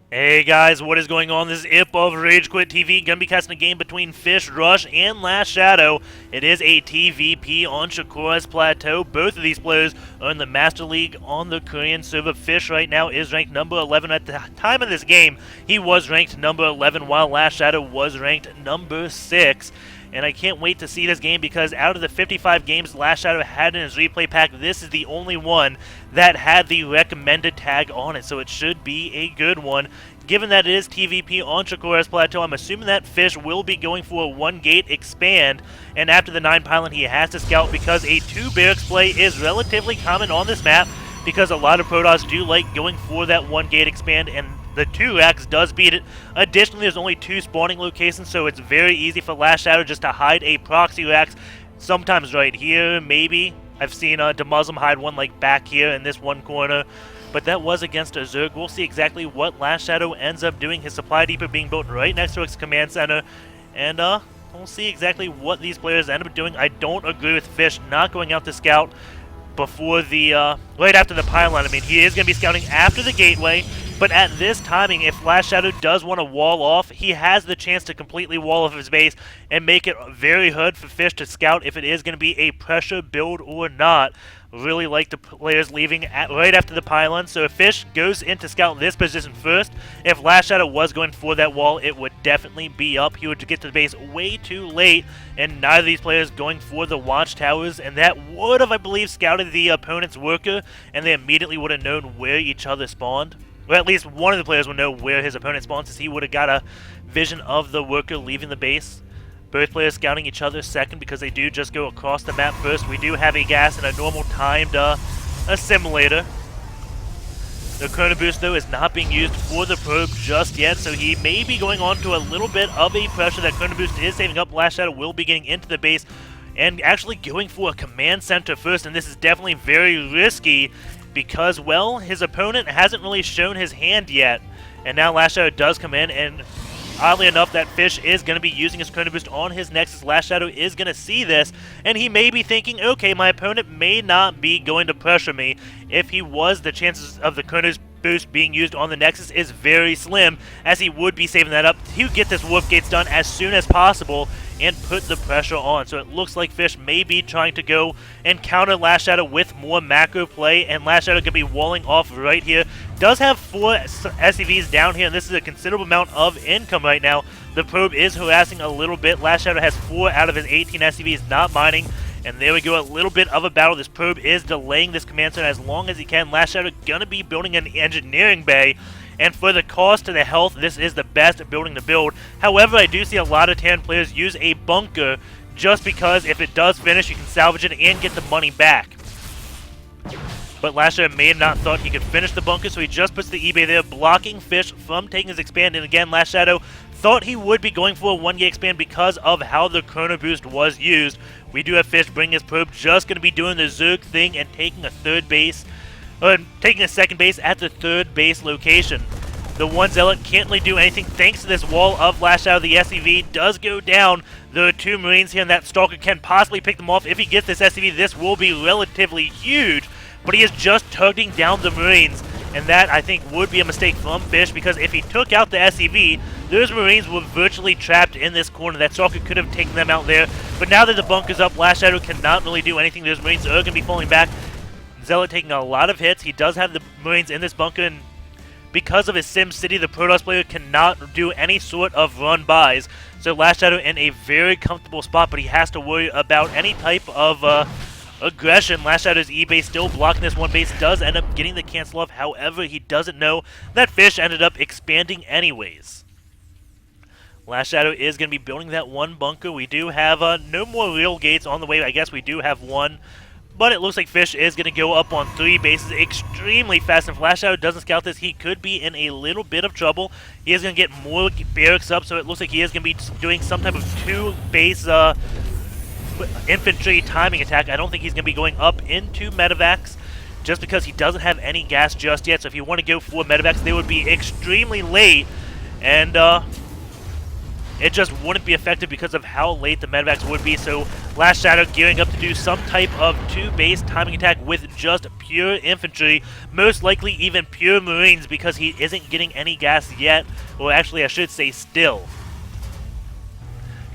Hey guys, what is going on? This is Ip of RageQuitTV. Gonna be casting a game between FishRush and LastShadow. It is a TVP on Shakuras Plateau. Both of these players are in the Master League on the Korean server. Fish right now is ranked number 11 at the time of this game. He was ranked number 11 while LastShadow was ranked number 6. And I can't wait to see this game because out of the 55 games LastShadow had in his replay pack, this is the only one that had the recommended tag on it, so it should be a good one. Given that it is TVP on Shakuras Plateau, I'm assuming that Fish will be going for a 1-gate expand, and after the 9 pylon he has to scout because a 2 barracks play is relatively common on this map because a lot of Protoss do like going for that 1-gate expand, and the 2x does beat it. Additionally, there's only 2 spawning locations, so it's very easy for LastShadow just to hide a proxy rax. Sometimes right here, maybe. I've seen DeMuslim hide one like back here in this one corner. But that was against a Zerg. We'll see exactly what LastShadow ends up doing. His supply depot being built right next to his command center. And we'll see exactly what these players end up doing. I don't agree with Fish not going out to scout before the, right after the pylon. I mean, he is going to be scouting after the gateway, but at this timing, if LastShadow does want to wall off, he has the chance to completely wall off his base and make it very hard for Fish to scout if it is going to be a pressure build or not. Really like the players leaving right after the pylon, so if Fish goes in to scout this position first, if LastShadow was going for that wall, it would definitely be up. He would get to the base way too late, and neither of these players going for the watchtowers, and that would have, I believe, scouted the opponent's worker, and they immediately would have known where each other spawned. Or at least one of the players would know where his opponent spawns, since he would have got a vision of the worker leaving the base. Both players scouting each other second because they do just go across the map first. We do have a gas and a normal timed assimilator. The Chrono Boost, though, is not being used for the probe just yet, so he may be going on to a little bit of a pressure. That Chrono Boost is saving up. LastShadow will be getting into the base and actually going for a command center first, and this is definitely very risky because, well, his opponent hasn't really shown his hand yet. And now LastShadow does come in, and oddly enough, that Fish is going to be using his Chrono Boost on his Nexus. LastShadow is going to see this, and he may be thinking, okay, my opponent may not be going to pressure me. If he was, the chances of the Chrono Boost being used on the Nexus is very slim, as he would be saving that up to get this Warp Gates done as soon as possible and put the pressure on. So it looks like Fish may be trying to go and counter LastShadow with more macro play, and LastShadow could be walling off right here. Does have 4 SCVs down here, and this is a considerable amount of income right now. The probe is harassing a little bit. LastShadow has 4 out of his 18 SCVs not mining, and there we go, a little bit of a battle. This probe is delaying this command center as long as he can. LastShadow gonna be building an engineering bay, and for the cost and the health, this is the best building to build. However, I do see a lot of Terran players use a bunker just because if it does finish, you can salvage it and get the money back. But LastShadow may have not thought he could finish the bunker, so he just puts the eBay there, blocking Fish from taking his expand. And again, LastShadow thought he would be going for a 1-gate expand because of how the Chrono Boost was used. We do have Fish bringing his probe, just going to be doing the Zerg thing and taking a second base at the 3rd base location. The one Zealot can't really do anything thanks to this wall of LastShadow. The SCV does go down. There are 2 Marines here, and that Stalker can possibly pick them off. If he gets this SCV, this will be relatively huge, but he is just tugging down the Marines, and that, I think, would be a mistake from Fish, because if he took out the SCV, those Marines were virtually trapped in this corner. That Stalker could have taken them out there, but now that the bunker's up, LastShadow cannot really do anything. Those Marines are going to be falling back. Zealot taking a lot of hits. He does have the Marines in this bunker, and because of his Sim City, the Protoss player cannot do any sort of run-bys. So LastShadow in a very comfortable spot, but he has to worry about any type of aggression. LastShadow's E-base still blocking this one base, does end up getting the cancel off. However, he doesn't know that Fish ended up expanding anyways. LastShadow is going to be building that one bunker. We do have no more real gates on the way. I guess we do have one. But it looks like Fish is going to go up on 3 bases extremely fast. If LastShadow doesn't scout this, he could be in a little bit of trouble. He is going to get more barracks up, so it looks like he is going to be doing some type of 2-base infantry timing attack. I don't think he's going to be going up into medevacs just because he doesn't have any gas just yet. So if you want to go for medevacs, they would be extremely late, and it just wouldn't be effective because of how late the medevacs would be. So LastShadow gearing up to to do some type of two-base timing attack with just pure infantry, most likely even pure Marines, because he isn't getting any gas yet, or actually I should say still.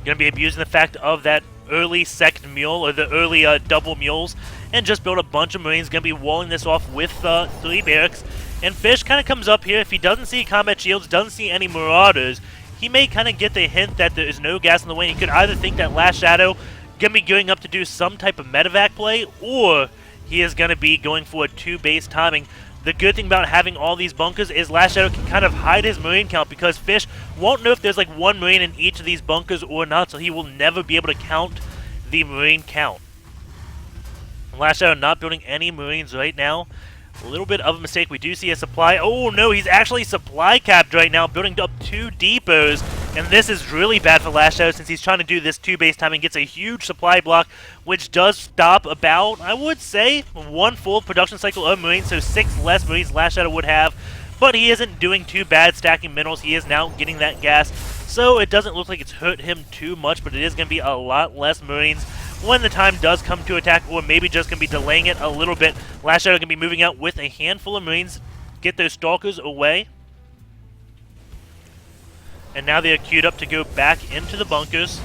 Going to be abusing the fact of that early second mule, or the early double mules, and just build a bunch of Marines. Going to be walling this off with 3 barracks. And Fish kind of comes up here. If he doesn't see combat shields, doesn't see any Marauders, he may kind of get the hint that there is no gas in the way. He could either think that LastShadow going to be going up to do some type of medevac play, or he is going to be going for a 2-base timing. The good thing about having all these bunkers is LastShadow can kind of hide his Marine count, because Fish won't know if there's like 1 Marine in each of these bunkers or not, so he will never be able to count the Marine count. LastShadow not building any Marines right now. A little bit of a mistake. We do see a supply. Oh no, he's actually supply capped right now, building up 2 depots. And this is really bad for LastShadow, since he's trying to do this 2-base timing. Gets a huge supply block, which does stop about, I would say, 1 full production cycle of Marines, so 6 less Marines LastShadow would have. But he isn't doing too bad stacking minerals. He is now getting that gas, so it doesn't look like it's hurt him too much, but it is going to be a lot less Marines when the time does come to attack, or maybe just going to be delaying it a little bit. LastShadow going to be moving out with a handful of Marines, get those Stalkers away. And now they are queued up to go back into the bunkers.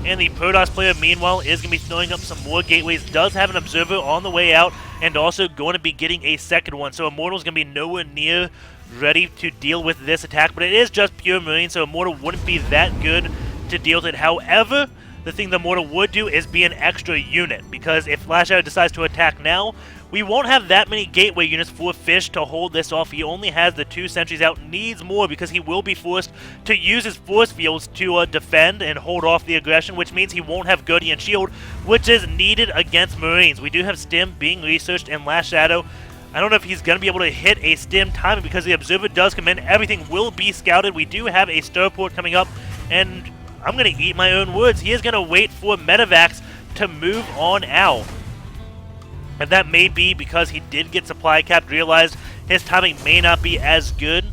And the Protoss player, meanwhile, is going to be throwing up some more gateways. Does have an Observer on the way out, and also going to be getting a second one. So Immortal is going to be nowhere near ready to deal with this attack, but it is just pure Marine, so Immortal wouldn't be that good to deal with it. However, the thing the Immortal would do is be an extra unit, because if LastShadow decides to attack now, we won't have that many gateway units for Fish to hold this off. He only has the 2 sentries out, needs more, because he will be forced to use his force fields to defend and hold off the aggression, which means he won't have Guardian Shield, which is needed against Marines. We do have Stim being researched in LastShadow. I don't know if he's going to be able to hit a Stim timing, because the Observer does come in. Everything will be scouted. We do have a Starport coming up, and I'm going to eat my own words. He is going to wait for medevacs to move on out. And that may be because he did get supply capped, realized his timing may not be as good.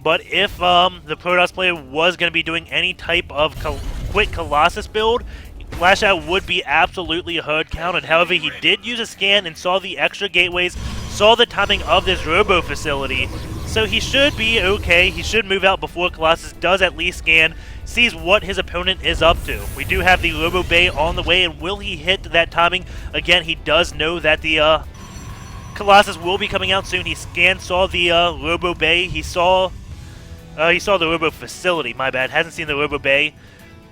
But if the Protoss player was going to be doing any type of quick Colossus build, LastShadow would be absolutely hard counted. However, he did use a scan and saw the extra gateways, saw the timing of this Robo facility, so he should be okay. He should move out before Colossus does at least scan, sees what his opponent is up to. We do have the Robo Bay on the way, and will he hit that timing? Again, he does know that the Colossus will be coming out soon. He scanned, saw the Robo Bay. He saw the Robo facility, my bad. Hasn't seen the Robo Bay.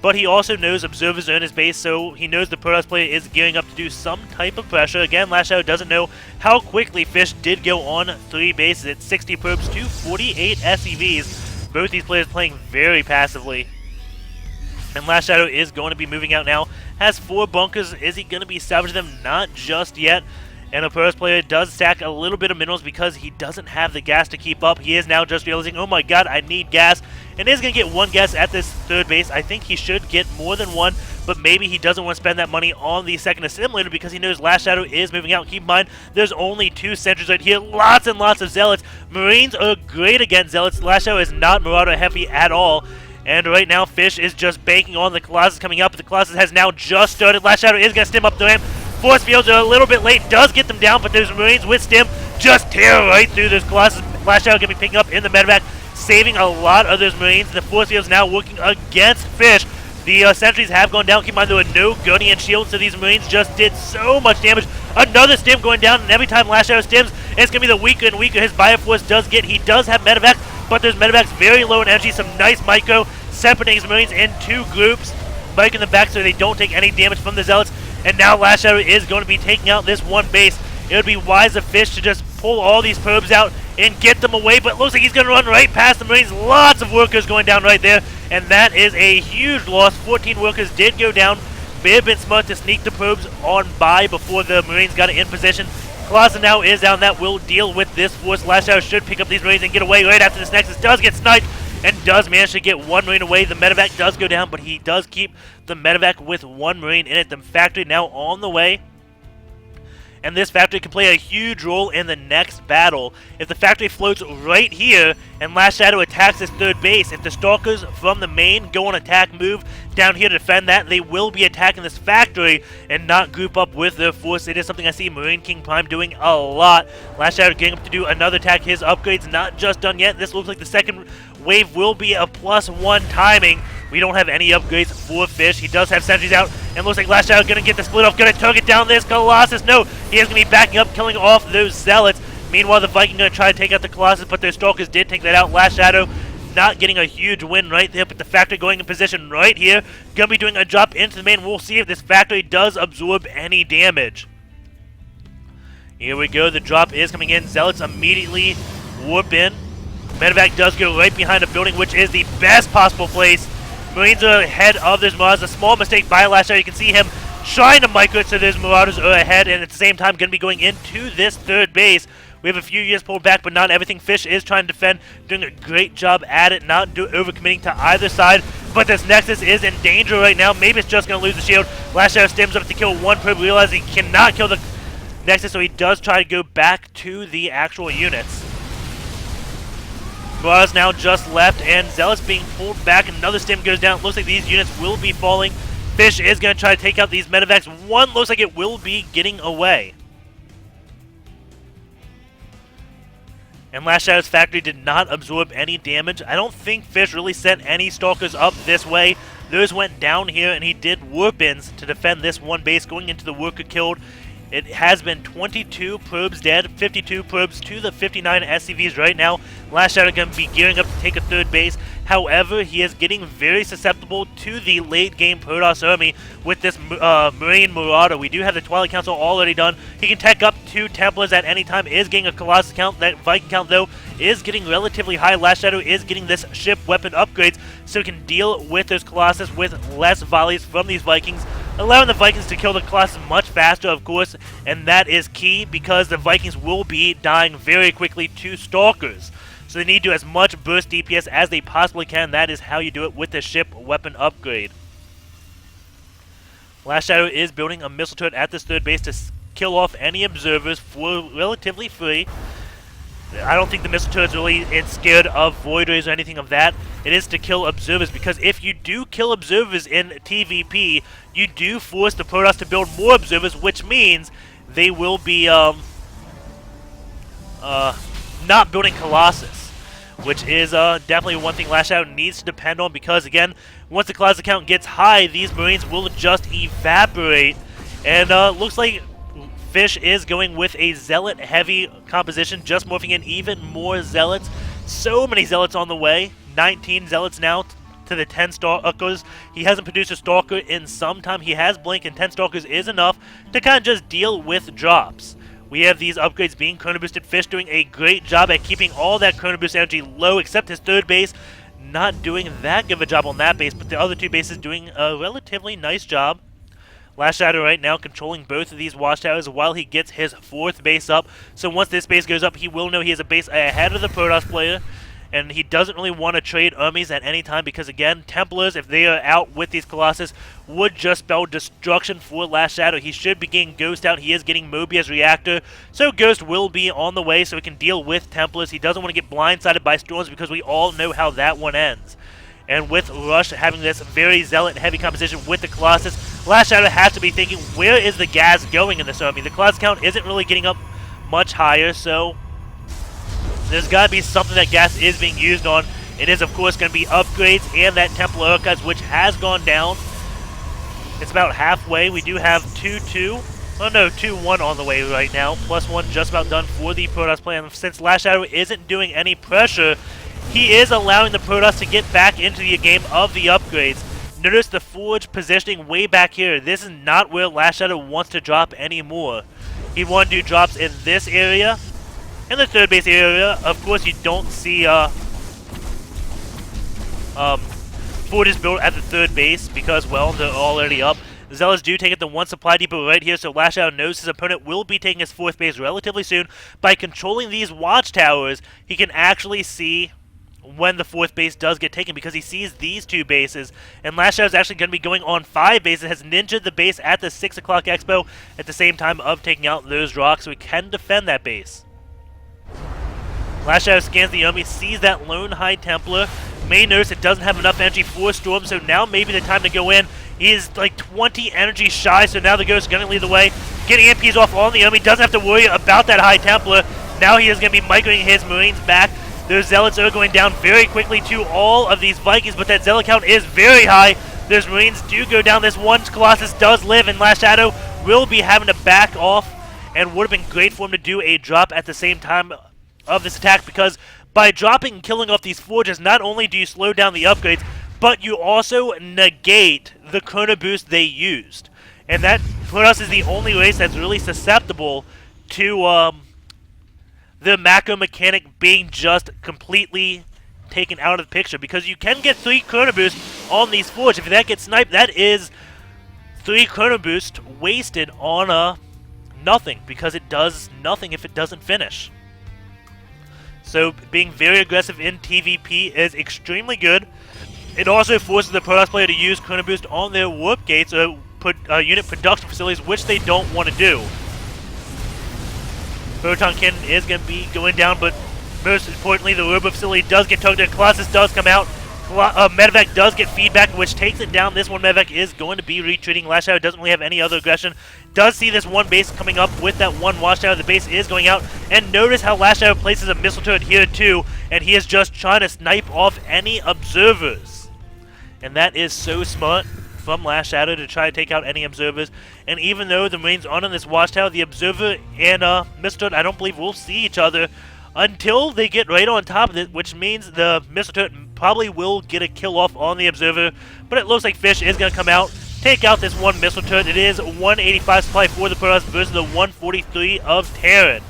But he also knows Observers are in his base, so he knows the Protoss player is gearing up to do some type of pressure. Again, LastShadow doesn't know how quickly Fish did go on 3 bases at 60 probes to 48 SCVs. Both these players playing very passively. And LastShadow is going to be moving out now. Has 4 bunkers. Is he going to be salvaging them? Not just yet. And the Protoss player does stack a little bit of minerals because he doesn't have the gas to keep up. He is now just realizing, oh my god, I need gas. And is going to get 1 gas at this 3rd base. I think he should get more than 1, but maybe he doesn't want to spend that money on the 2nd assimilator because he knows LastShadow is moving out. Keep in mind, there's only 2 sentries right here. Lots and lots of Zealots. Marines are great against Zealots. LastShadow is not Marauder heavy at all. And right now, Fish is just banking on the Colossus coming up. The Colossus has now just started. LastShadow is going to stim up the ramp. Force fields are a little bit late, does get them down, but those Marines with Stim just tear right through those Colossus. LastShadow going to be picking up in the medevac, saving a lot of those Marines. The force fields now working against Fish. The sentries have gone down. Keep in mind there were no Guardian Shields, so these Marines just did so much damage. Another Stim going down, and every time LastShadow stims, it's going to be the weaker and weaker his Bioforce does get. He does have medevac, but those medevacs very low in energy. Some nice micro, separating his Marines in 2 groups, biking them back so they don't take any damage from the Zealots. And now LastShadow is going to be taking out this 1 base. It would be wise of Fish to just pull all these probes out and get them away, but it looks like he's going to run right past the Marines. Lots of workers going down right there, and that is a huge loss. 14 workers did go down. May have been smart to sneak the probes on by before the Marines got in position. Colossus now is down. That will deal with this force. LastShadow should pick up these Marines and get away right after this Nexus. Does get sniped and does manage to get 1 Marine away. The medevac does go down, but he does keep the medevac with 1 Marine in it. The factory now on the way. and this factory can play a huge role in the next battle. If the factory floats right here, and LastShadow attacks this third base, if the Stalkers from the main go on attack move down here to defend that, they will be attacking this factory and not group up with their force. It is something I see Marine King Prime doing a lot. LastShadow getting up to do another attack. His upgrade's not just done yet. This looks like the second wave will be a +1 timing. We don't have any upgrades for Fish. He does have sentries out, and looks like LastShadow gonna get the split off, gonna target down this Colossus. No, he is gonna be backing up, killing off those Zealots. Meanwhile, the Viking gonna try to take out the Colossus, but their Stalkers did take that out. LastShadow not getting a huge win right there, but the factory going in position right here. Gonna be doing a drop into the main. We'll see if this factory does absorb any damage. Here we go, the drop is coming in. Zealots immediately warp in. Medevac does go right behind a building, which is the best possible place. Marines are ahead of those Marauders. A small mistake by LastShadow. You can see him trying to micro, so those Marauders are ahead, and at the same time going to be going into this third base. We have a few units pulled back, but not everything. Fish is trying to defend, doing a great job at it, not overcommitting to either side. But this Nexus is in danger right now. Maybe it's just going to lose the shield. LastShadow stems up to kill one probe, realizing he cannot kill the Nexus, so he does try to go back to the actual units. Marauders now just left, and Zealots being pulled back. Another stim goes down. Looks like these units will be falling. Fish is going to try to take out these medevacs. One looks like it will be getting away. And LastShadow's factory did not absorb any damage. I don't think Fish really sent any Stalkers up this way. Those went down here, and he did warp-ins to defend this one base, going into the worker killed. It has been 22 probes dead, 52 probes to the 59 SCVs right now. LastShadow going to be gearing up to take a third base. However, he is getting very susceptible to the late game Protoss army with this Marine Marauder. We do have the Twilight Council already done. He can tech up 2 Templars at any time, is getting a Colossus count. That Viking count, though, is getting relatively high. LastShadow is getting this ship weapon upgrades, so he can deal with those Colossus with less volleys from these Vikings, allowing the Vikings to kill the Colossus much faster, of course, and that is key because the Vikings will be dying very quickly to Stalkers. So they need to do as much burst DPS as they possibly can. That is how you do it with the ship weapon upgrade. LastShadow is building a missile turret at this third base to kill off any observers for relatively free. I don't think the missile turret's really scared of voiders or anything of that. It is to kill observers, because if you do kill observers in TVP, you do force the Protoss to build more observers, which means they will be not building Colossus, which is definitely one thing LastShadow needs to depend on, because again, once the Colossus count gets high, these Marines will just evaporate. And looks like Fish is going with a Zealot heavy composition, just morphing in even more Zealots. So many Zealots on the way. 19 Zealots now to the 10 Stalkers. He hasn't produced a Stalker in some time. He has Blink, and 10 Stalkers is enough to kind of just deal with drops. We have these upgrades being Chrono Boosted. Fish doing a great job at keeping all that Chrono Boost energy low, except his third base. Not doing that good of a job on that base, but the other 2 bases doing a relatively nice job. LastShadow right now controlling both of these watchtowers while he gets his 4th base up. So once this base goes up, he will know he has a base ahead of the Protoss player. And he doesn't really want to trade armies at any time, because again, Templars, if they are out with these Colossus, would just spell destruction for LastShadow. He should be getting Ghost out. He is getting Mobius Reactor, so Ghost will be on the way so he can deal with Templars. He doesn't want to get blindsided by Storms, because we all know how that one ends. And with Rush having this very Zealot-heavy composition with the Colossus, LastShadow has to be thinking, where is the gas going in this army? The Colossus count isn't really getting up much higher, so there's got to be something that gas is being used on. It is, of course, going to be upgrades and that Templar Archives, which has gone down. It's about halfway. We do have 2-2. Oh no, 2-1 on the way right now. +1 just about done for the Protoss plan. Since LastShadow isn't doing any pressure, he is allowing the Protoss to get back into the game of the upgrades. Notice the Forge positioning way back here. This is not where LastShadow wants to drop anymore. He wants to do drops in this area. In the third base area, of course, you don't see forges built at the third base because, well, they're already up. The Zealots do take it the 1 supply depot right here, so LastShadow knows his opponent will be taking his 4th base relatively soon. By controlling these watchtowers, he can actually see when the 4th base does get taken, because he sees these 2 bases, and LastShadow is actually going to be going on 5 bases, has ninja'd the base at the 6 o'clock expo at the same time of taking out those rocks, so he can defend that base. LastShadow scans the Yomi, sees that lone High Templar, may notice it doesn't have enough energy for Storm, so now maybe the time to go in. He is like 20 energy shy, so now the Ghost is going to lead the way. Get EMPs off on the Yomi, doesn't have to worry about that High Templar. Now he is going to be microing his Marines back. Those Zealots are going down very quickly to all of these Vikings, but that Zealot count is very high. Those Marines do go down. This one Colossus does live, and LastShadow will be having to back off, and would have been great for him to do a drop at the same time of this attack, because by dropping and killing off these forges, not only do you slow down the upgrades, but you also negate the Chrono Boost they used. And that, for us, is the only race that's really susceptible to the macro mechanic being just completely taken out of the picture, because you can get 3 Chrono Boosts on these forges. If that gets sniped, that is 3 Chrono Boosts wasted on nothing, because it does nothing if it doesn't finish. So being very aggressive in TVP is extremely good. It also forces the Protoss player to use Chrono Boost on their warp gates or unit production facilities, which they don't want to do. Photon Cannon is going to be going down, but most importantly, the Robo facility does get targeted. Colossus does come out. Medevac does get feedback, which takes it down. This one Medevac is going to be retreating. LastShadow doesn't really have any other aggression. Does see this one base coming up with that one watchtower. The base is going out. And notice how LastShadow places a missile turret here too, and he is just trying to snipe off any observers. And that is so smart from LastShadow to try to take out any observers. And even though the Marines aren't on this watchtower, the observer and missile turret, I don't believe, will see each other until they get right on top of it, which means the missile turret probably will get a kill off on the observer. But it looks like Fish is going to come out, take out this one missile turret. It is 185 supply for the Protoss versus the 143 of Terran.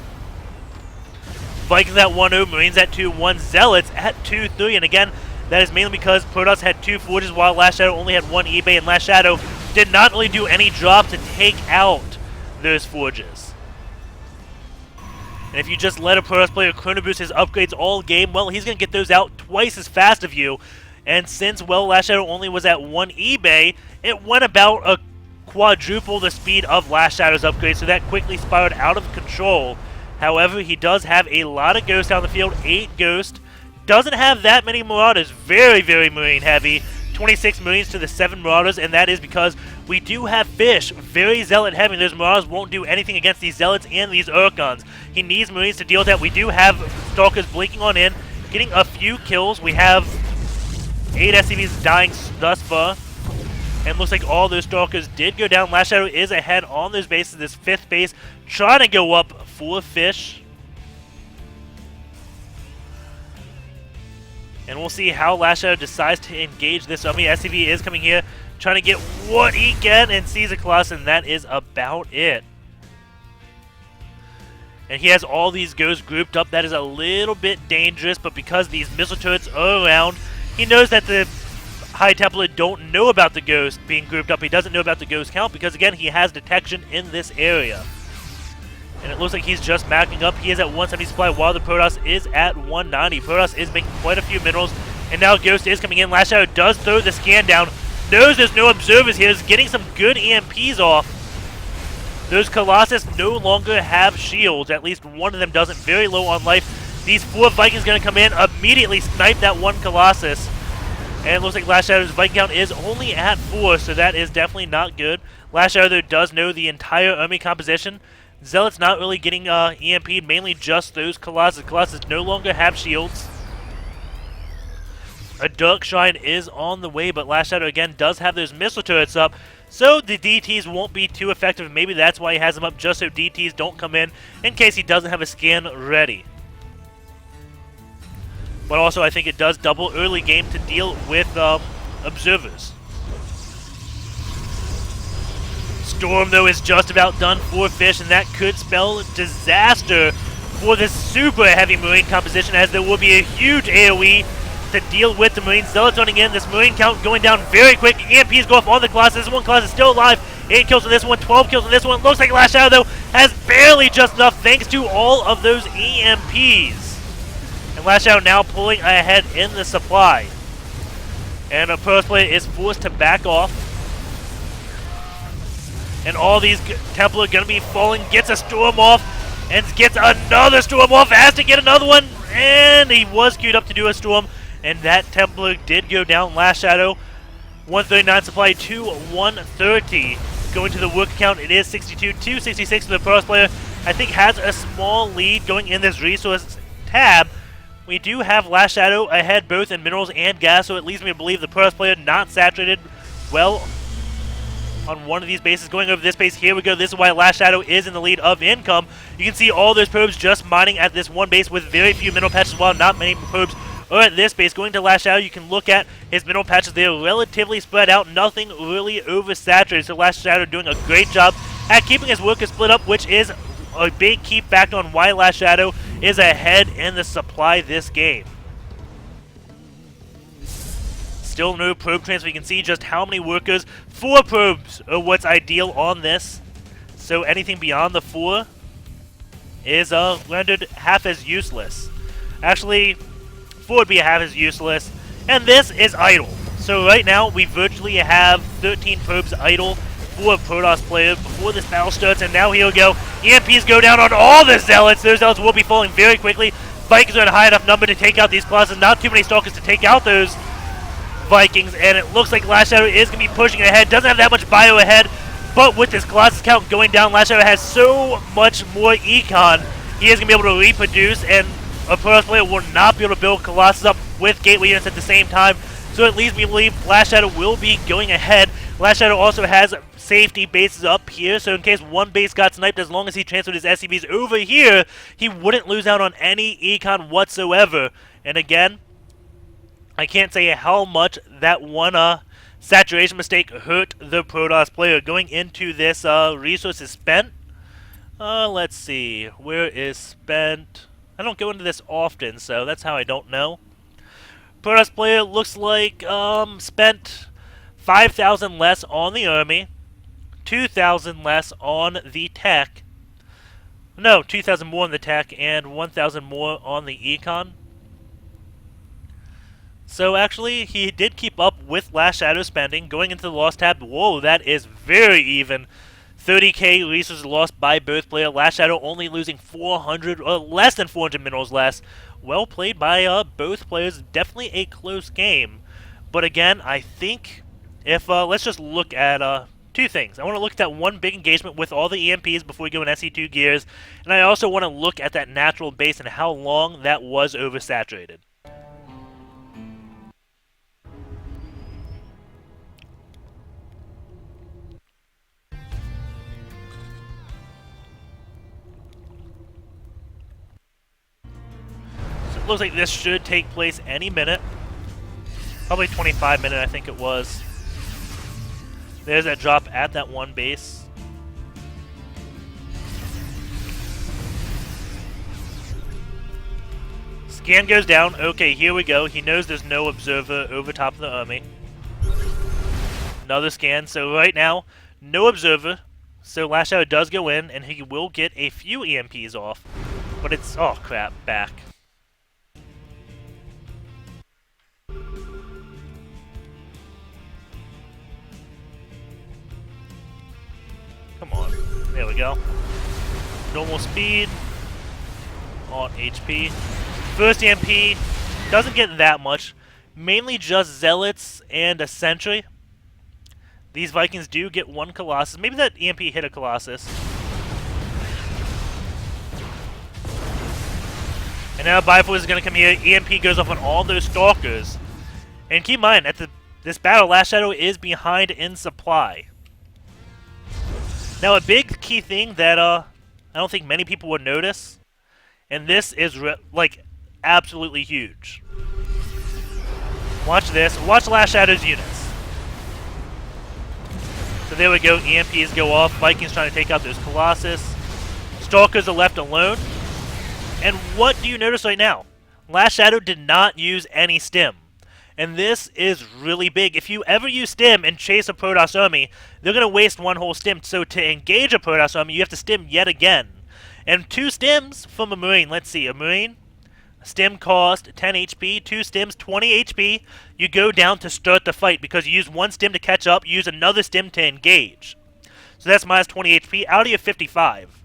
Vikings at 1-0, Marines at 2-1, Zealots at 2-3, and again, that is mainly because Protoss had 2 forges while LastShadow only had 1 eBay, and LastShadow did not really do any drop to take out those forges. And if you just let a Protoss player Chrono Boost his upgrades all game, well, he's going to get those out twice as fast of you. And since, well, LastShadow only was at 1 eBay, it went about a quadruple the speed of LastShadow's upgrade, so that quickly spiraled out of control. However, he does have a lot of Ghosts down the field, 8 Ghosts. Doesn't have that many Marauders, very, very Marine heavy. 26 Marines to the 7 Marauders, and that is because we do have Fish, very Zealot heavy. Those Marauders won't do anything against these Zealots and these Urkons. He needs Marines to deal with that. We do have Stalkers blinking on in, getting a few kills. We have 8 SCVs dying thus far, and looks like all those Stalkers did go down. LastShadow is ahead on those bases, this 5th base, trying to go up for Fish. And we'll see how LastShadow decides to engage this army. SCV is coming here, trying to get what he can, and sees a Colossus, and that is about it. And he has all these Ghosts grouped up. That is a little bit dangerous, but because these missile turrets are around, he knows that the High Templar don't know about the Ghost being grouped up. He doesn't know about the Ghost count because, again, he has detection in this area. And it looks like he's just macking up. He is at 170 supply while the Protoss is at 190. Protoss is making quite a few minerals. And now Ghost is coming in. LastShadow does throw the scan down. Knows there's no observers here. Is getting some good EMPs off. Those Colossus no longer have shields. At least one of them doesn't. Very low on life. These 4 Vikings going to come in. Immediately snipe that one Colossus. And it looks like LastShadow's Viking count is only at 4. So that is definitely not good. LastShadow though does know the entire army composition. Zealots not really getting EMP'd, mainly just those Colossus. Colossus no longer have shields. A Dark Shrine is on the way, but LastShadow again does have those missile turrets up, so the DTs won't be too effective. Maybe that's why he has them up, just so DTs don't come in case he doesn't have a scan ready. But also I think it does double early game to deal with observers. Storm, though, is just about done for Fish, and that could spell disaster for this super heavy Marine composition, as there will be a huge AoE to deal with the Marines. Zealots running in, this Marine count going down very quick. EMPs go off on the Colossus. This one Colossus still alive. 8 kills on this one, 12 kills on this one. Looks like LastShadow, though, has barely just enough thanks to all of those EMPs. And LastShadow now pulling ahead in the supply. And a Protoss player is forced to back off. And all these Templar are going to be falling. Gets a Storm off. And gets another Storm off. Has to get another one. And he was queued up to do a Storm. And that Templar did go down. LastShadow, 139 supply to 130. Going to the work account, it is 62 to 66 for the Protoss player. I think has a small lead going in this resource tab. We do have LastShadow ahead both in minerals and gas, so it leads me to believe the Protoss player not saturated well on one of these bases. Going over this base, here we go. This is why LastShadow is in the lead of income. You can see all those probes just mining at this one base with very few mineral patches, while not many probes are at this base. Going to LastShadow, you can look at his mineral patches. They're relatively spread out, nothing really oversaturated. So LastShadow doing a great job at keeping his workers split up, which is a big key factor on why LastShadow is ahead in the supply this game. Still no probe transfer. You can see just how many workers. 4 probes are what's ideal on this. So anything beyond the 4 is rendered half as useless. Actually, 4 would be half as useless. And this is idle. So right now, we virtually have 13 probes idle for a Protoss player before this battle starts. And now here we go. EMPs go down on all the Zealots. Those Zealots will be falling very quickly. Vikings are in a high enough number to take out these Colossus. Not too many Stalkers to take out those Vikings. And it looks like LastShadow is going to be pushing ahead. Doesn't have that much bio ahead. But with this Colossus count going down, LastShadow has so much more econ. He is going to be able to reproduce, and a Protoss player will not be able to build Colossus up with gateway units at the same time. So it leads me to believe LastShadow will be going ahead. LastShadow also has safety bases up here, so in case one base got sniped, as long as he transferred his SCVs over here, he wouldn't lose out on any econ whatsoever. And again, I can't say how much that one saturation mistake hurt the Protoss player. Going into this resources spent. Let's see, where is spent? I don't go into this often, so that's how I don't know. Protoss player looks like spent 5,000 less on the army, 2,000 less on the tech. No, 2,000 more on the tech and 1,000 more on the econ. So actually, he did keep up with LastShadow spending. Going into the loss tab, whoa, that is very even. 30k resources lost by both players. LastShadow only losing 400, or less than 400 minerals less. Well played by both players. Definitely a close game. But again, I think if let's just look at 2 things. I want to look at that one big engagement with all the EMPs before we go in SE2 gears, and I also want to look at that natural base and how long that was oversaturated. Looks like this should take place any minute. Probably 25 minutes, I think it was. There's that drop at that one base. Scan goes down. Okay, here we go. He knows there's no observer over top of the army. Another scan. So right now, no observer. So LastShadow does go in, and he will get a few EMPs off. But it's... oh, crap. Back. Come on. There we go. Normal speed. On HP. First EMP doesn't get that much. Mainly just Zealots and a Sentry. These Vikings do get 1 Colossus. Maybe that EMP hit a Colossus. And now Bioforce is going to come here. EMP goes off on all those Stalkers. And keep in mind, at this battle, LastShadow is behind in supply. Now, a big key thing that I don't think many people would notice, and this is like absolutely huge. Watch this. Watch LastShadow's units. So there we go. EMPs go off. Vikings trying to take out those Colossus. Stalkers are left alone. And what do you notice right now? LastShadow did not use any stim. And this is really big. If you ever use stim and chase a Protoss army, they're going to waste 1 whole stim. So to engage a Protoss army, you have to stim yet again. And 2 stims from a Marine. Let's see, a Marine Stim cost 10 HP, 2 stims 20 HP. You go down to start the fight because you use 1 stim to catch up, you use another stim to engage. So that's minus 20 HP out of your 55.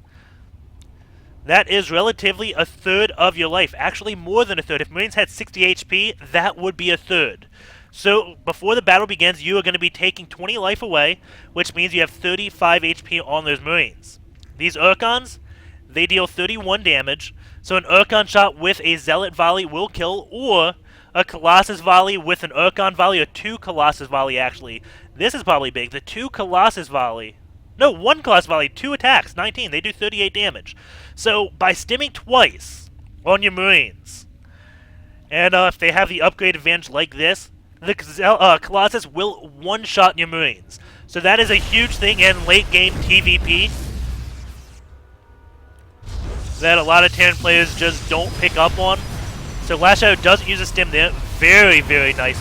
That is relatively a third of your life. Actually, more than a third. If Marines had 60 HP, that would be a third. So before the battle begins, you are going to be taking 20 life away, which means you have 35 HP on those Marines. These Urkons, they deal 31 damage. So an Urkon shot with a Zealot volley will kill, or a Colossus volley with an Urkon volley, or 2 Colossus volley actually. This is probably big. The 2 Colossus volley. No, 1 Colossus volley, 2 attacks, 19. They do 38 damage. So by stimming twice on your Marines, and if they have the upgrade advantage like this, the Colossus will one-shot your Marines. So that is a huge thing in late-game TVP that a lot of Terran players just don't pick up on. So LastShadow doesn't use a stim there. Very, very nice.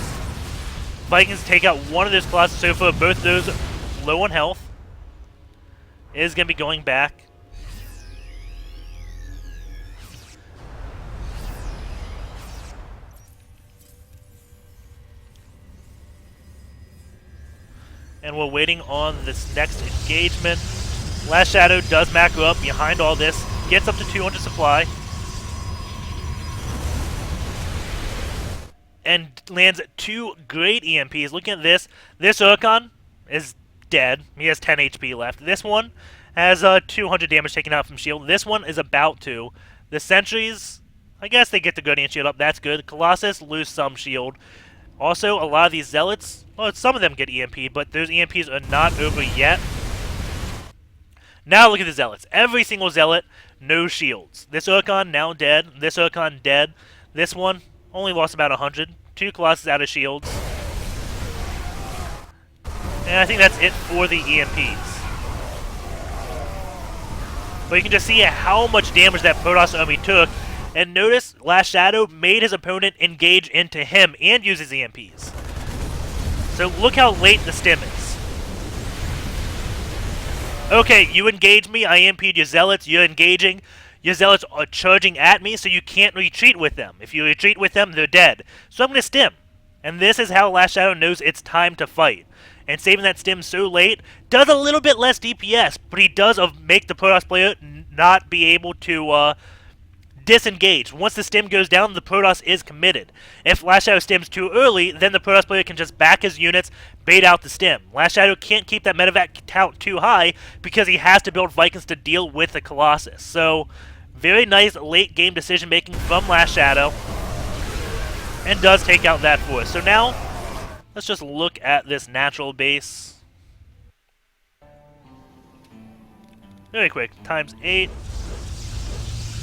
Vikings take out one of those Colossus. So for both those low on health, is going to be going back. And we're waiting on this next engagement. LastShadow does macro up behind all this. Gets up to 200 supply. And lands 2 great EMPs. Looking at this. This Urkon is dead. He has 10 HP left. This one has 200 damage taken out from shield. This one is about to. The sentries, I guess they get the Guardian shield up. That's good. Colossus lose some shield. Also, a lot of these Zealots, well, some of them get EMP'd, but those EMPs are not over yet. Now look at the Zealots. Every single Zealot, no shields. This Urkon now dead. This Urkon dead. This one only lost about 100. 2 Colossus out of shields. And I think that's it for the EMPs. But you can just see how much damage that Protoss army took. And notice, LastShadow made his opponent engage into him and use his EMPs. So look how late the stim is. Okay, you engage me, I EMP'd your Zealots, you're engaging. Your Zealots are charging at me, so you can't retreat with them. If you retreat with them, they're dead. So I'm going to stim. And this is how LastShadow knows it's time to fight. And saving that stim so late does a little bit less DPS, but he does make the Protoss player not be able to disengage. Once the stim goes down, the Protoss is committed. If LastShadow stims too early, then the Protoss player can just back his units, bait out the stim. LastShadow can't keep that medevac count too high because he has to build Vikings to deal with the Colossus. So, very nice late game decision making from LastShadow, and does take out that force. So now, let's just look at this natural base. Very quick, times 8.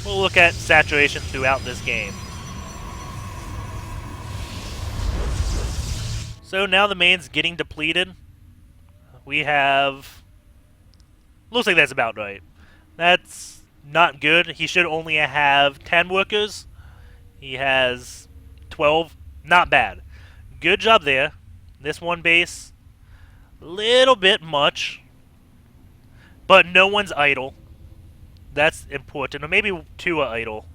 We'll look at saturation throughout this game. So now the main's getting depleted. We have... looks like that's about right. That's not good. He should only have 10 workers. He has 12. Not bad. Good job there. This one base, little bit much. But no one's idle. That's important. Or maybe 2 are idle.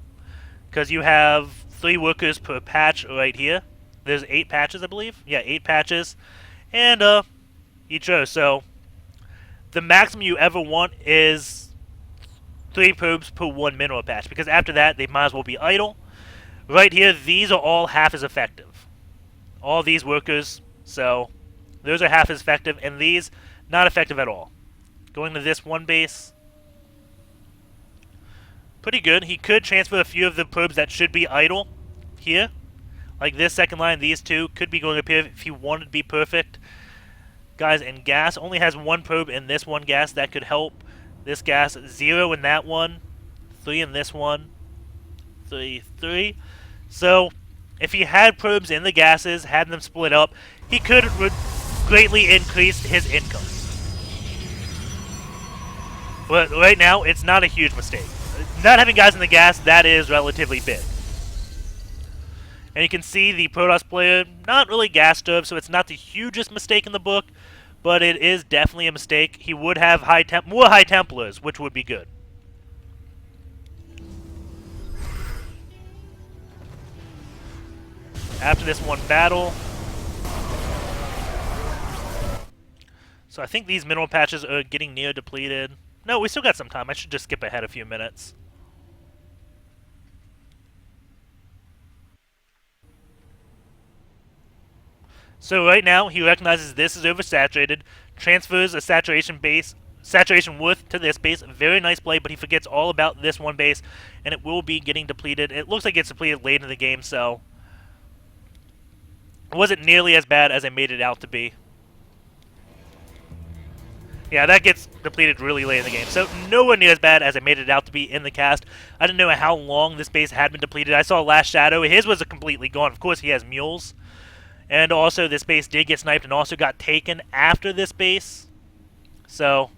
Because you have 3 workers per patch right here. There's 8 patches, I believe. Yeah, 8 patches. And each row. So the maximum you ever want is 3 probes per 1 mineral patch. Because after that, they might as well be idle. Right here, these are all half as effective. All these workers. So those are half as effective. And these, not effective at all. Going to this one base. Pretty good. He could transfer a few of the probes that should be idle here. Like this second line, these 2 could be going up here if he wanted to be perfect. Guys, and gas only has 1 probe in this one gas. That could help. This gas, 0 in that one. 3 in this one. 3, 3. So, if he had probes in the gases, had them split up, he could greatly increase his income. But right now, it's not a huge mistake. Not having guys in the gas, that is relatively big. And you can see the Protoss player, not really gas starved, so it's not the hugest mistake in the book, but it is definitely a mistake. He would have more High Templars, which would be good. after this one battle. So I think these mineral patches are getting near depleted. No, we still got some time. I should just skip ahead a few minutes. So right now, he recognizes this is oversaturated, transfers a saturation width to this base. Very nice play, but he forgets all about this one base, and it will be getting depleted. It looks like it's depleted late in the game, so it wasn't nearly as bad as I made it out to be. Yeah, that gets depleted really late in the game. So nowhere near as bad as I made it out to be in the cast. I didn't know how long this base had been depleted. I saw LastShadow. His was completely gone. Of course, he has mules. And also, this base did get sniped and also got taken after this base. So,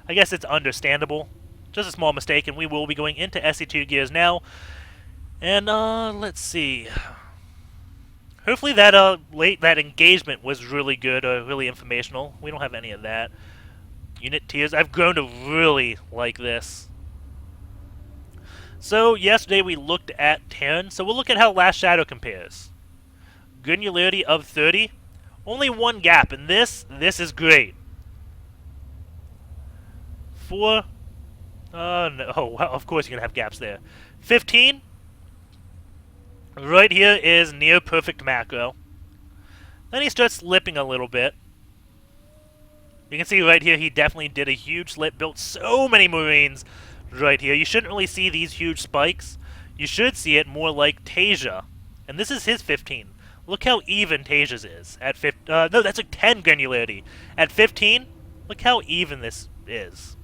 I guess it's understandable. Just a small mistake, and we will be going into SC2 gears now. And, let's see. Hopefully that that engagement was really good or really informational. We don't have any of that. Unit tiers. I've grown to really like this. So, yesterday we looked at Terran. So, we'll look at how LastShadow compares. Granularity of 30. Only one gap, and this is great. 4. No. Oh, well, of course you're going to have gaps there. 15. Right here is near perfect macro. Then he starts slipping a little bit. You can see right here he definitely did a huge slip, built so many Marines right here. You shouldn't really see these huge spikes. You should see it more like Tasia. And this is his 15. Look how even Tasia's is. At no, that's like 10 granularity. At 15, look how even this is.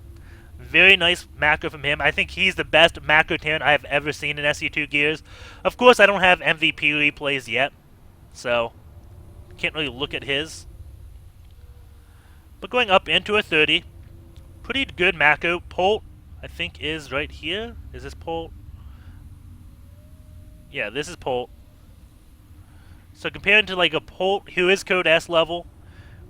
Very nice macro from him. I think he's the best macro Terran I have ever seen in SC2 gears. Of course, I don't have MVP replays yet, so can't really look at his. But going up into a 30, pretty good macro. Polt, I think, is right here. Is this Polt? Yeah, this is Polt. So comparing to like a Polt who is code S level,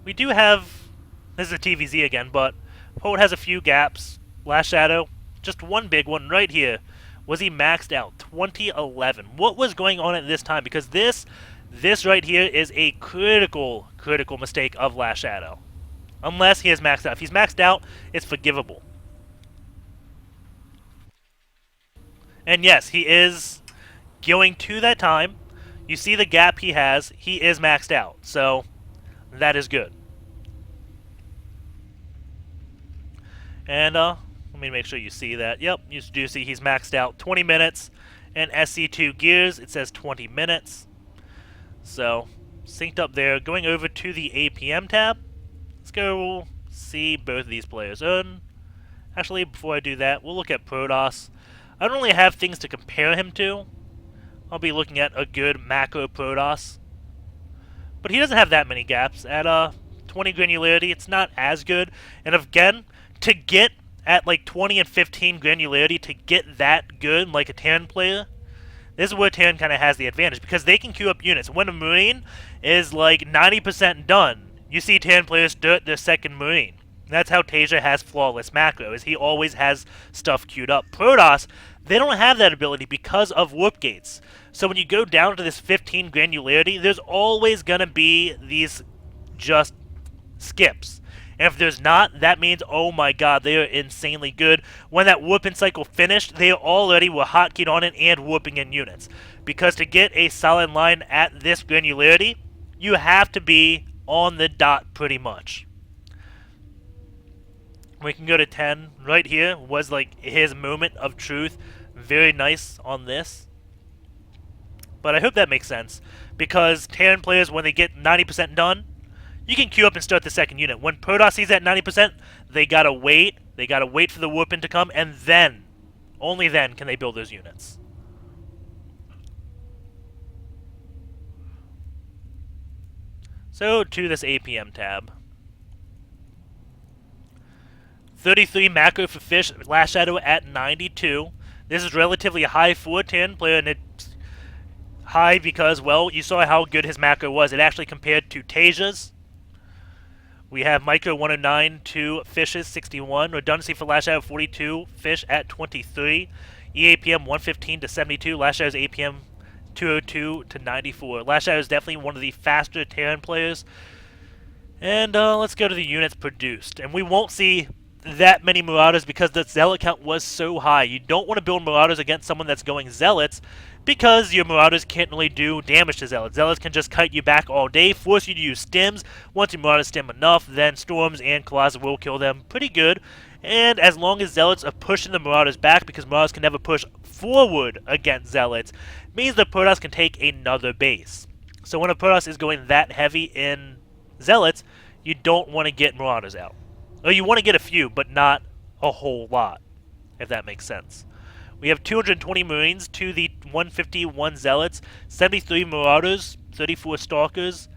we do have, this is a TVZ again, but Polt has a few gaps. LastShadow, just one big one right here. Was he maxed out? 2011. What was going on at this time? Because this right here is a critical mistake of LastShadow. Unless he is maxed out. If he's maxed out, it's forgivable. And yes, he is going to that time. You see the gap he has. He is maxed out. So, that is good. And, let me make sure you see that. Yep, you do see he's maxed out 20 minutes. And SC2 gears, it says 20 minutes. So, synced up there. Going over to the APM tab. Let's go see both of these players. And actually, before I do that, we'll look at Protoss. I don't really have things to compare him to. I'll be looking at a good macro Protoss. But he doesn't have that many gaps. At 20 granularity, it's not as good. And again, to get at like 20 and 15 granularity, to get that good like a Terran player, this is where Terran kind of has the advantage. Because they can queue up units. When a Marine is like 90% done, you see Terran players start their second Marine. That's how Tasia has flawless macro, is he always has stuff queued up. Protoss, they don't have that ability because of warp gates. So when you go down to this 15 granularity, there's always going to be these just skips. And if there's not, that means, oh my god, they are insanely good. When that warping cycle finished, they already were hotkeyed on it and warping in units. Because to get a solid line at this granularity, you have to be on the dot pretty much. We can go to 10. Right here was like his moment of truth. Very nice on this. But I hope that makes sense. Because Terran players, when they get 90% done, you can queue up and start the second unit. When Protoss sees that 90%, they gotta wait. They gotta wait for the warp-in to come, and then, only then, can they build those units. So, to this APM tab. 33 macro for Fish, LastShadow at 92. This is relatively high for a Terran player, and it's high because, well, you saw how good his macro was. It actually compared to Tasia's. We have Micro 109 to Fish's 61. Redundancy for LastShadow 42, Fish at 23. EAPM 115 to 72. LastShadow's APM 202 to 94. LastShadow is definitely one of the faster Terran players. And let's go to the units produced. And we won't see that many Marauders because the Zealot count was so high. You don't want to build Marauders against someone that's going Zealots because your Marauders can't really do damage to Zealots. Zealots can just kite you back all day, force you to use stims. Once your Marauders stim enough, then Storms and Colossus will kill them pretty good. And as long as Zealots are pushing the Marauders back, because Marauders can never push forward against Zealots, means the Protoss can take another base. So when a Protoss is going that heavy in Zealots, you don't want to get Marauders out. Or you want to get a few, but not a whole lot, if that makes sense. We have 220 Marines to the 151 Zealots, 73 Marauders, 34 Stalkers,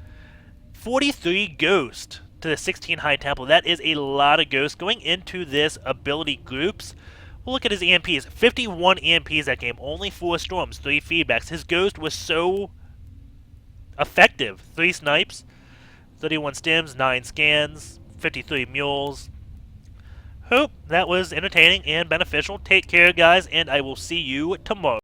43 Ghost to the 16 High Temple. That is a lot of Ghosts. Going into this ability groups, we'll look at his EMPs. 51 EMPs that game, only 4 Storms, 3 feedbacks. His Ghost was so effective. 3 Snipes, 31 Stims, 9 Scans, 53 Mules. Hope that was entertaining and beneficial. Take care, guys, and I will see you tomorrow.